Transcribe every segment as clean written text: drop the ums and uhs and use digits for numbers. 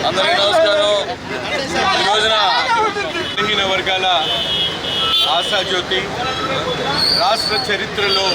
అందరికీ నమస్కారం. ఈ రోజున బలహీన వర్గాల ఆశాజ్యోతి రాష్ట్ర చరిత్రలో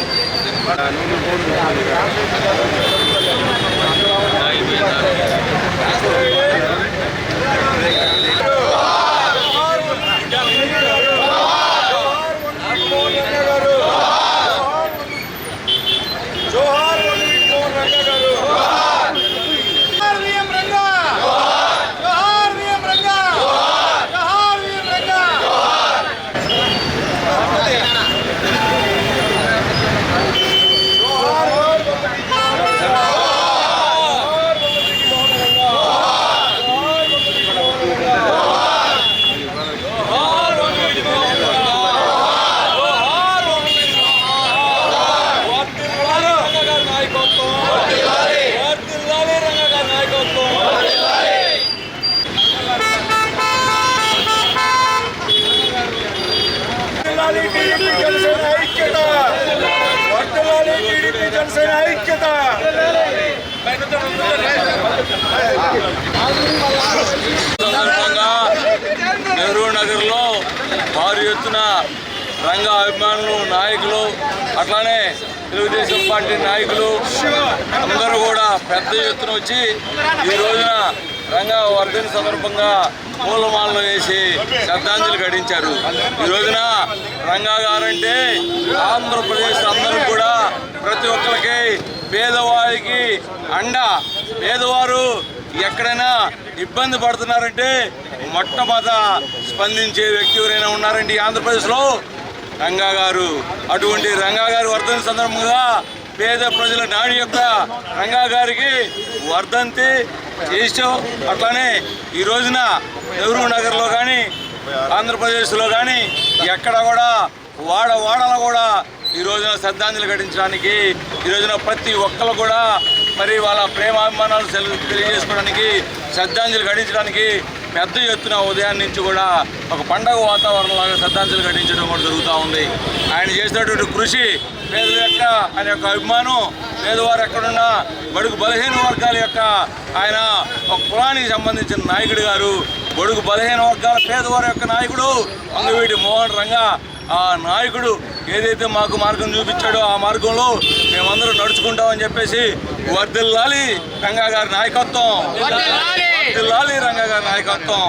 నెహ్రూ నగర్లో భారీ ఎత్తున రంగా అభిమానులు, నాయకులు, అట్లానే తెలుగుదేశం పార్టీ నాయకులు అందరూ కూడా పెద్ద ఎత్తున వచ్చి ఈ రోజున రంగా వర్ధని సందర్భంగా పూలమాలలు వేసి శ్రద్ధాంజలి ఘటించారు. ఈ రోజున రంగా గారంటే ఆంధ్రప్రదేశ్ అందరూ కూడా ప్రతి ఒక్కరికి పేదవారికి అండ. పేదవారు ఎక్కడైనా ఇబ్బంది పడుతున్నారంటే మొట్టమొదట స్పందించే వ్యక్తి ఎవరైనా ఉన్నారంటే ఆంధ్రప్రదేశ్లో రంగా గారు. అటువంటి రంగా గారి వర్ధంతి సందర్భంగా పేద ప్రజల నాడి యొక్క రంగా గారికి వర్ధంతి చేసాం. అట్లానే ఈ రోజున నెహ్రూ నగర్లో కానీ ఆంధ్రప్రదేశ్లో కానీ ఎక్కడ కూడా వాడలో కూడా ఈ రోజున శ్రద్ధాంజలి ఘటించడానికి ఈ రోజున ప్రతి ఒక్కరు కూడా మరి వాళ్ళ ప్రేమాభిమానాలు తెలియజేసుకోవడానికి శ్రద్ధాంజలి ఘటించడానికి పెద్ద ఎత్తున ఉదయం నుంచి కూడా ఒక పండగ వాతావరణంలాగా శ్రద్ధాంజలి ఘటించడం కూడా జరుగుతూ ఉంది. ఆయన చేసినటువంటి కృషి, పేదల యొక్క ఆయన యొక్క అభిమానం, పేదవారు ఎక్కడున్నా బడుగు బలహీన వర్గాల యొక్క ఆయన ఒక కులానికి సంబంధించిన నాయకుడు గారు. బడుగు బలహీన వర్గాల పేదవారి యొక్క నాయకుడు వంగవీటి మోహన్ రంగా. ఆ నాయకుడు ఏదైతే మాకు మార్గం చూపించాడో ఆ మార్గంలో మేమందరం నడుచుకుంటామని చెప్పేసి వర్ధిల్లాలి రంగా గారి నాయకత్వం, వర్ధిల్లాలి రంగా గారి నాయకత్వం.